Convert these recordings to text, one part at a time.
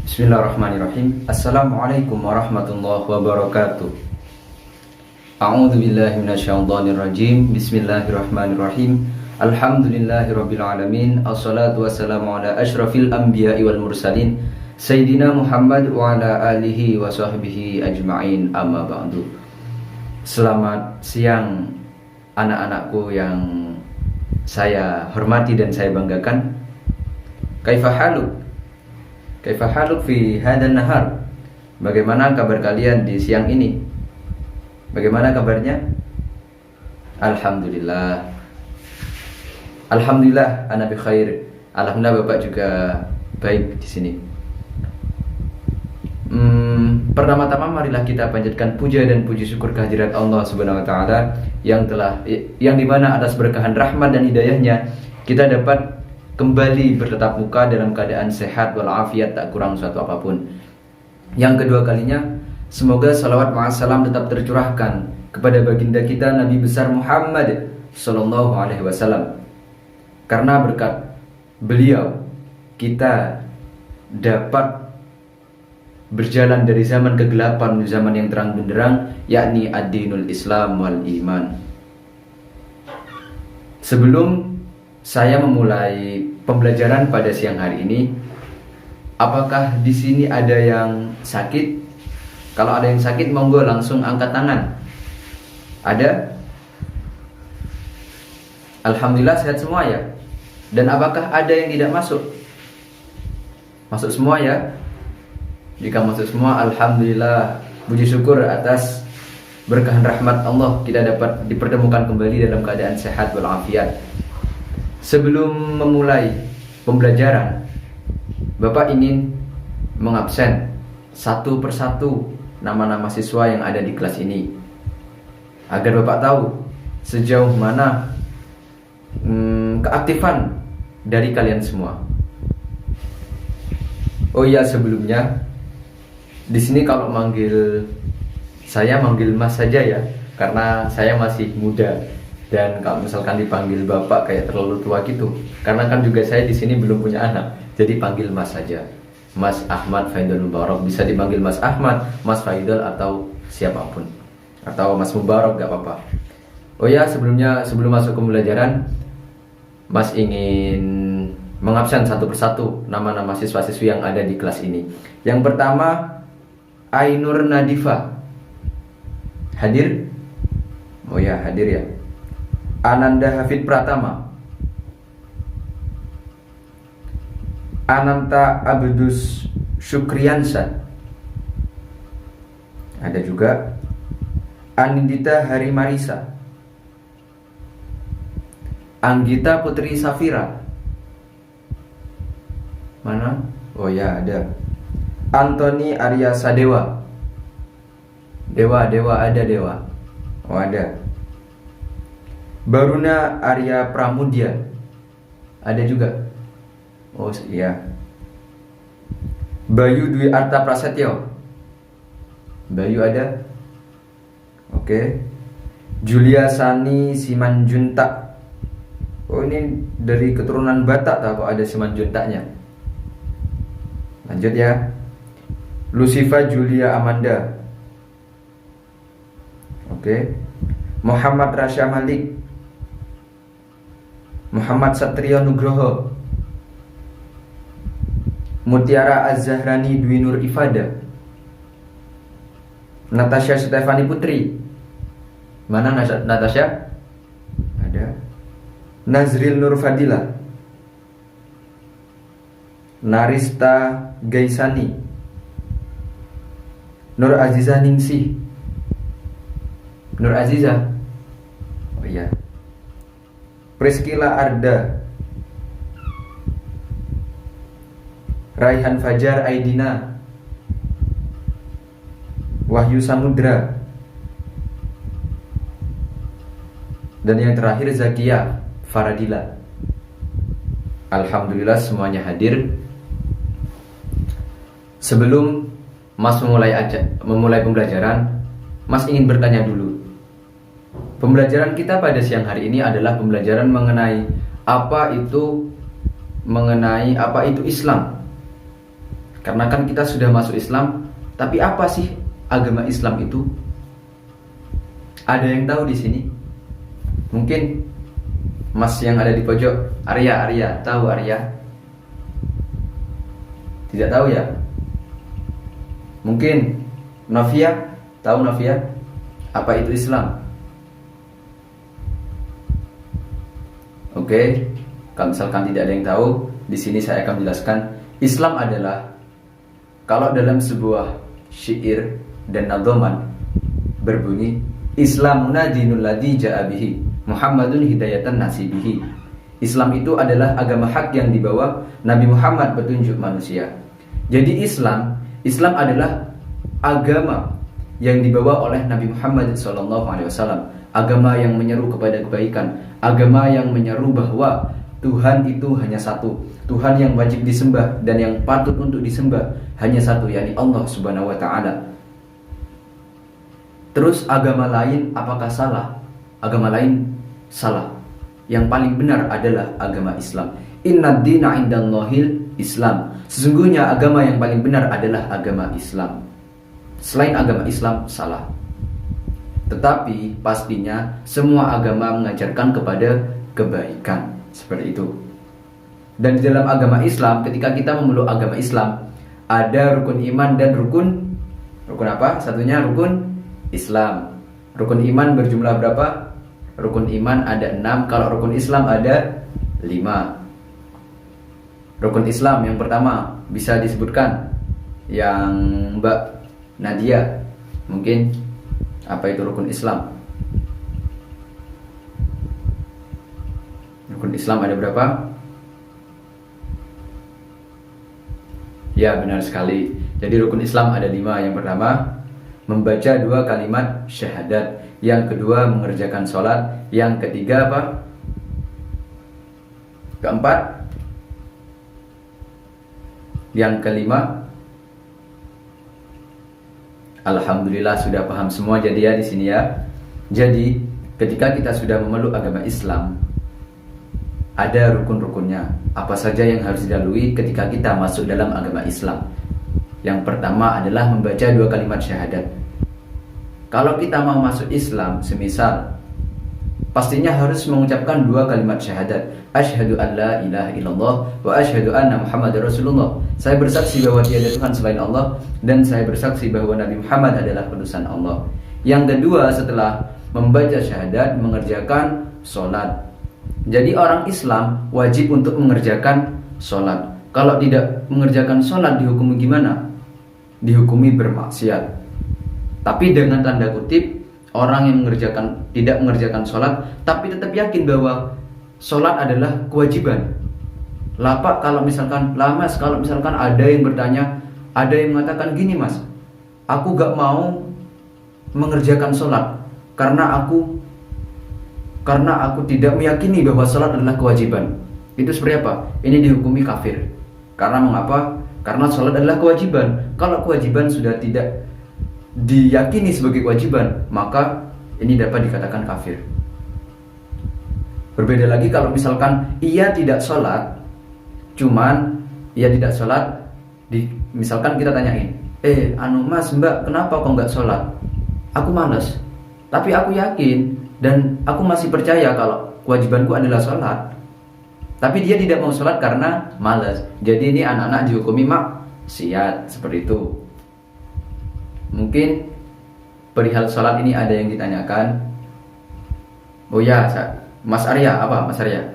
Bismillahirrahmanirrahim. Assalamualaikum warahmatullahi wabarakatuh. A'udzu billahi minasyaitonir rajim. Bismillahirrahmanirrahim. Alhamdulillahirabbil alamin. Assalatu wassalamu ala asyrafil anbiya'i wal mursalin Sayyidina Muhammad wa ala alihi wa sahbihi ajma'in. Amma ba'du. Selamat siang anak-anakku yang saya hormati dan saya banggakan. Kaifa haluk? Kaifa haluk fi hadan nahar? Bagaimana kabar kalian di siang ini? Bagaimana kabarnya? Alhamdulillah. Alhamdulillah ana bi khair. Alhamdulillah Bapak juga baik di sini. Pertama-tama marilah kita panjatkan puja dan puji syukur kehadirat Allah Subhanahu wa taala yang dimana atas berkahan rahmat dan hidayahnya kita dapat kembali bertatap muka dalam keadaan sehat walafiat, tak kurang suatu apapun. Yang kedua kalinya, semoga salawat ma'assalam tetap tercurahkan kepada baginda kita Nabi besar Muhammad sallallahu alaihi wasallam. Karena berkat beliau kita dapat berjalan dari zaman kegelapan menuju zaman yang terang benderang, yakni ad-dinul Islam wal iman. Sebelum saya memulai pembelajaran pada siang hari ini, apakah di sini ada yang sakit? Kalau ada yang sakit, monggo langsung angkat tangan. Ada? Alhamdulillah sehat semua ya. Dan apakah ada yang tidak masuk? Masuk semua ya? Jika masuk semua, alhamdulillah, puji syukur atas berkahan rahmat Allah kita dapat dipertemukan kembali dalam keadaan sehat walafiat. Sebelum memulai pembelajaran, Bapak ingin mengabsen satu persatu nama-nama siswa yang ada di kelas ini, agar Bapak tahu sejauh mana keaktifan dari kalian semua. Oh iya, sebelumnya di sini kalau manggil saya manggil Mas saja ya, karena saya masih muda. Dan kalau misalkan dipanggil Bapak kayak terlalu tua gitu, karena kan juga saya di sini belum punya anak, jadi panggil Mas saja. Mas Ahmad Faidul Mubarak, bisa dipanggil Mas Ahmad, Mas Faidul atau siapapun, atau Mas Mubarak gak apa-apa. Oh ya, sebelum masuk ke pembelajaran, Mas ingin mengabsen satu persatu nama-nama siswa-siswi yang ada di kelas ini. Yang pertama, Ainur Nadifa. Hadir? Oh ya, hadir ya. Ananda Hafid Pratama, Ananta Abdus Syukriansa, ada juga Anindita Harimarisa, Anggita Putri Safira. Mana? Oh ya, ada Antoni Arya Sadewa. Dewa ada Dewa. Oh ada. Baruna Arya Pramudia, ada juga. Oh iya. Bayu Dwi Arta Prasetyo, Bayu ada. Oke. Julia Sani Simanjuntak. Oh ini dari keturunan Batak tak kok ada Simanjuntaknya. Lanjut ya. Lucifa Julia Amanda. Oke. Muhammad Rasya Malik, Muhammad Satrio Nugroho, Mutiara Az-Zahrani Dwi Nur Ifada, Natasha Stefani Putri. Mana Natasha? Ada. Nazril Nur Fadila, Narista Gaisani, Nur Azizah Ningsih. Nur Azizah. Oh iya. Priscilla Arda, Raihan Fajar Aidina, Wahyu Samudra, dan yang terakhir Zakia Faradila. Alhamdulillah semuanya hadir. Sebelum Mas memulai pembelajaran, Mas ingin bertanya dulu. Pembelajaran kita pada siang hari ini adalah pembelajaran mengenai apa itu Islam. Karena kan kita sudah masuk Islam, tapi apa sih agama Islam itu? Ada yang tahu di sini? Mungkin Mas yang ada di pojok, Arya, tahu Arya? Tidak tahu ya? Mungkin Novia, tahu Novia? Apa itu Islam? Oke, kalau misalkan tidak ada yang tahu, di sini saya akan menjelaskan. Islam adalah, kalau dalam sebuah syair dan nadhaman berbunyi, Islamuna dinul ladzi ja'a bihi Muhammadun hidayatan nasibihi. Islam itu adalah agama hak yang dibawa Nabi Muhammad petunjuk manusia. Jadi Islam adalah agama yang dibawa oleh Nabi Muhammad SAW. Agama yang menyeru kepada kebaikan, agama yang menyeru bahwa Tuhan itu hanya satu, Tuhan yang wajib disembah dan yang patut untuk disembah hanya satu, yakni Allah Subhanahu wa Ta'ala. Terus agama lain apakah salah? Agama lain salah. Yang paling benar adalah agama Islam. Inna dina indallahil Islam. Sesungguhnya agama yang paling benar adalah agama Islam. Selain agama Islam salah. Tetapi pastinya semua agama mengajarkan kepada kebaikan. Seperti itu. Dan di dalam agama Islam, ketika kita memeluk agama Islam, ada rukun iman dan rukun apa? Satunya rukun Islam. Rukun iman berjumlah berapa? Rukun iman ada 6. Kalau rukun Islam ada 5. Rukun Islam yang pertama bisa disebutkan, yang Mbak Nadia mungkin, apa itu rukun Islam? Rukun Islam ada berapa? Ya, benar sekali. Jadi rukun Islam ada 5. Yang pertama, membaca 2 kalimat syahadat. Yang kedua, mengerjakan sholat. Yang ketiga apa? Keempat. Yang kelima, alhamdulillah sudah paham semua jadi ya di sini ya. Jadi ketika kita sudah memeluk agama Islam, ada rukun-rukunnya. Apa saja yang harus dilalui ketika kita masuk dalam agama Islam? Yang pertama adalah membaca 2 kalimat syahadat. Kalau kita mau masuk Islam, semisal, pastinya harus mengucapkan 2 kalimat syahadat. Asyhadu an la ilaha illallah wa asyhadu anna Muhammadar Rasulullah. Saya bersaksi bahwa tiada Tuhan selain Allah, dan saya bersaksi bahwa Nabi Muhammad adalah utusan Allah. Yang kedua, setelah membaca syahadat, mengerjakan sholat. Jadi orang Islam wajib untuk mengerjakan sholat. Kalau tidak mengerjakan sholat dihukumi gimana? Dihukumi bermaksiat. Tapi dengan tanda kutip, orang yang tidak mengerjakan sholat tapi tetap yakin bahwa sholat adalah kewajiban. Lapak kalau misalkan ada yang bertanya, ada yang mengatakan gini, Mas, aku gak mau mengerjakan sholat karena aku tidak meyakini bahwa sholat adalah kewajiban. Itu seperti apa? Ini dihukumi kafir. Karena mengapa? Karena sholat adalah kewajiban. Kalau kewajiban sudah tidak diyakini sebagai kewajiban, maka ini dapat dikatakan kafir. Berbeda lagi kalau misalkan ia tidak sholat, misalkan kita tanyain, Mas, Mbak, kenapa kok nggak sholat? Aku malas, tapi aku yakin dan aku masih percaya kalau kewajibanku adalah sholat. Tapi dia tidak mau sholat karena malas. Jadi ini anak-anak dihukumi maksiat. Seperti itu. Mungkin perihal sholat ini ada yang ditanyakan. Oh ya, Mas Arya, apa Mas Arya?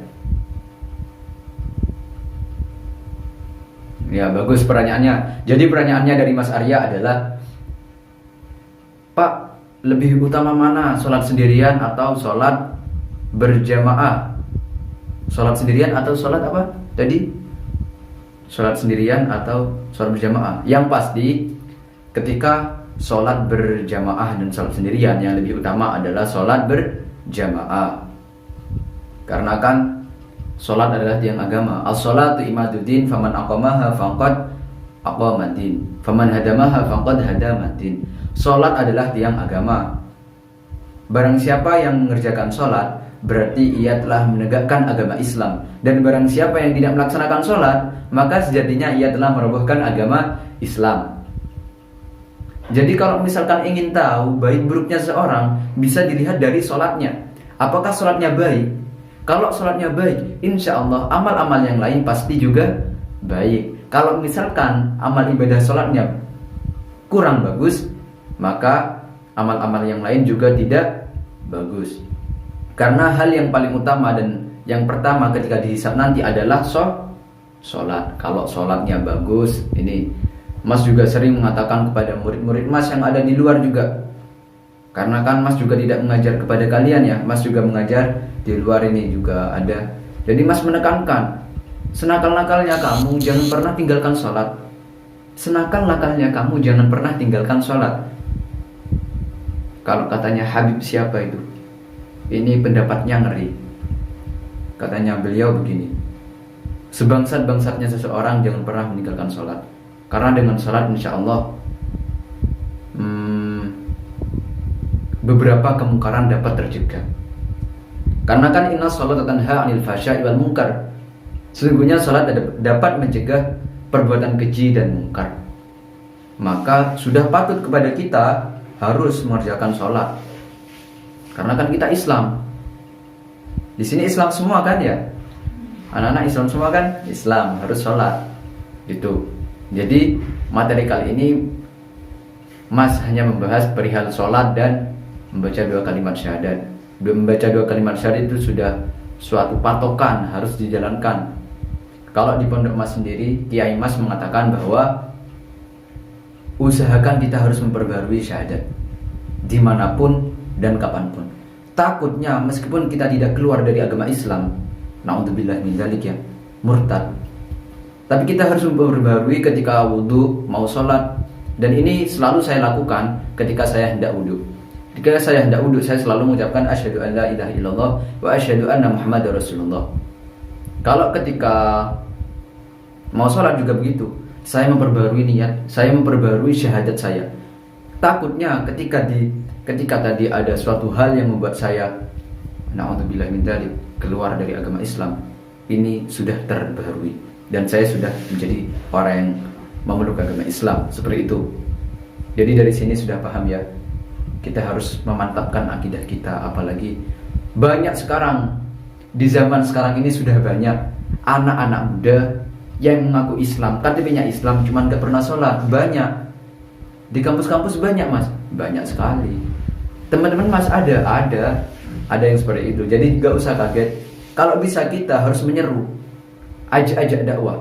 Ya, bagus pertanyaannya. Jadi pertanyaannya dari Mas Arya adalah, Pak, lebih utama mana, sholat sendirian atau sholat berjamaah? Sholat sendirian atau sholat apa tadi? Sholat sendirian atau sholat berjamaah? Yang pasti ketika sholat berjamaah dan sholat sendirian, yang lebih utama adalah sholat berjamaah. Karena kan sholat adalah tiang agama. As-sholatu imaduddin, faman aqamaha faqad aqamaddin, faman hadamaha faqad hadamaddin. Sholat adalah tiang agama. Barang siapa yang mengerjakan sholat, berarti ia telah menegakkan agama Islam. Dan barang siapa yang tidak melaksanakan sholat, maka sejatinya ia telah merobohkan agama Islam. Jadi kalau misalkan ingin tahu baik buruknya seorang, bisa dilihat dari sholatnya. Apakah sholatnya baik? Kalau sholatnya baik, insya Allah amal-amal yang lain pasti juga baik. Kalau misalkan amal ibadah sholatnya kurang bagus, maka amal-amal yang lain juga tidak bagus. Karena hal yang paling utama dan yang pertama ketika dihisab nanti adalah sholat. Kalau sholatnya bagus, ini Mas juga sering mengatakan kepada murid-murid Mas yang ada di luar juga. Karena kan Mas juga tidak mengajar kepada kalian ya, Mas juga mengajar di luar ini juga ada. Jadi Mas menekankan, senakal-nakalnya kamu jangan pernah tinggalkan sholat. Senakal-nakalnya kamu jangan pernah tinggalkan sholat. Kalau katanya Habib siapa itu? Ini pendapatnya ngeri. Katanya beliau begini, sebangsat-bangsatnya seseorang jangan pernah meninggalkan sholat. Karena dengan sholat insya Allah beberapa kemungkaran dapat tercegah. Karena kan inna sholata tanha 'anil fahsya'i wal munkar. Sesungguhnya sholat dapat mencegah perbuatan keji dan mungkar. Maka sudah patut kepada kita harus mengerjakan sholat. Karena kan kita Islam. Di sini Islam semua kan ya. Anak-anak Islam semua kan Islam, harus sholat. Gitu. Jadi materi kali ini Mas hanya membahas perihal sholat dan membaca 2 kalimat syahadat. Membaca 2 kalimat syahadat itu sudah suatu patokan, harus dijalankan. Kalau di pondok Mas sendiri, Kiai Mas mengatakan bahwa usahakan kita harus memperbarui syahadat dimanapun dan kapanpun. Takutnya meskipun kita tidak keluar dari agama Islam, na'udzubillah min dzalik ya, murtad, tapi kita harus memperbarui ketika wudhu, mau sholat. Dan ini selalu saya lakukan ketika saya hendak wudhu. Ketika saya hendak wudhu, saya selalu mengucapkan asyhadu an la ilaha illallah wa asyhadu anna muhammadar rasulullah. Kalau ketika mau sholat juga begitu, saya memperbarui niat, saya memperbarui syahadat saya. Takutnya ketika tadi ada suatu hal yang membuat saya na'udzubillah min dzalik keluar dari agama Islam, ini sudah terbarui dan saya sudah menjadi orang yang memeluk agama Islam seperti itu. Jadi dari sini sudah paham ya, kita harus memantapkan akidah kita. Apalagi banyak sekarang, di zaman sekarang ini sudah banyak anak-anak muda yang mengaku Islam, KTP-nya Islam, cuman gak pernah sholat. Banyak di kampus-kampus, banyak Mas, banyak sekali. Teman-teman Mas ada yang seperti itu. Jadi gak usah kaget. Kalau bisa kita harus menyeru, ajak dakwah.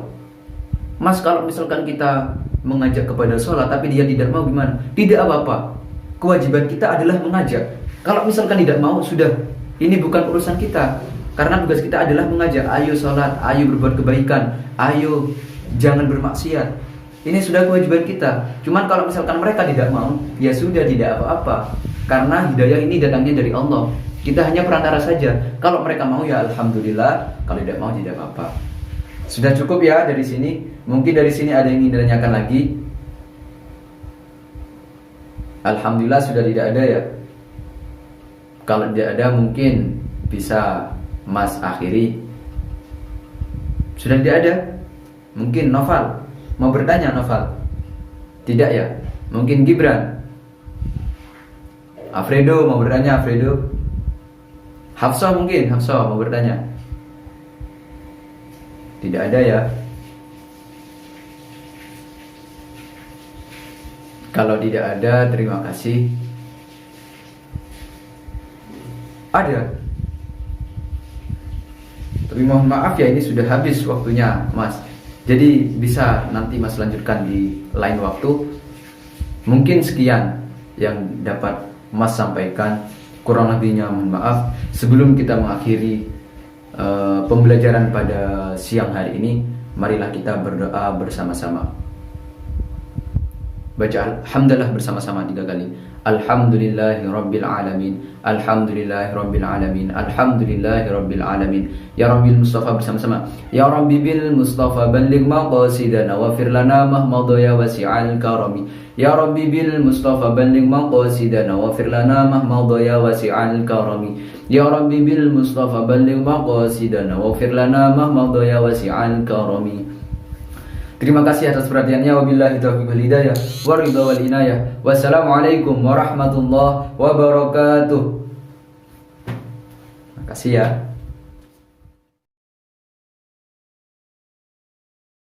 Mas, kalau misalkan kita mengajak kepada sholat tapi dia tidak mau, gimana? Tidak apa-apa. Kewajiban kita adalah mengajak. Kalau misalkan tidak mau, sudah, ini bukan urusan kita. Karena tugas kita adalah mengajak. Ayo sholat, ayo berbuat kebaikan, ayo jangan bermaksiat. Ini sudah kewajiban kita. Cuman kalau misalkan mereka tidak mau, ya sudah, tidak apa-apa. Karena hidayah ini datangnya dari Allah. Kita hanya perantara saja. Kalau mereka mau ya alhamdulillah, kalau tidak mau tidak apa-apa. Sudah cukup ya dari sini. Mungkin dari sini ada yang ingin ditanyakan lagi. Alhamdulillah sudah tidak ada ya. Kalau tidak ada mungkin bisa Mas akhiri. Sudah tidak ada. Mungkin Noval mau bertanya. Noval tidak ya. Mungkin Gibran, Alfredo mau bertanya. Alfredo, Hafsah mungkin. Hafsah mau bertanya. Tidak ada ya. Kalau tidak ada, terima kasih. Ada, tapi mohon maaf ya, ini sudah habis waktunya Mas. Jadi bisa nanti Mas lanjutkan di lain waktu. Mungkin sekian yang dapat Mas sampaikan. Kurang lebihnya mohon maaf. Sebelum kita mengakhiri pembelajaran pada siang hari ini, marilah kita berdoa bersama-sama. Baca alhamdulillah bersama-sama 3 kali. Alhamdulillahirabbil alamin. Alhamdulillahirabbil alamin. Alhamdulillahirabbil alamin. Ya Rabbil Mustafa bersama-sama. Ya Rabbi bil Mustafa balligh maqasidana wa fir lana mahmadaya wasi'al karami. Ya Rabbi bil Mustafa balligh maqasidana waghfir lana ma madha ya wasi'al karami. Ya Rabbi bil Mustafa balligh maqasidana waghfir lana ma madha ya wasi'al karami. Terima kasih atas perhatiannya. Wabillahi taufiq wal hidayah wa ridha wal inayah. Wassalamualaikum warahmatullahi wabarakatuh. Makasih ya.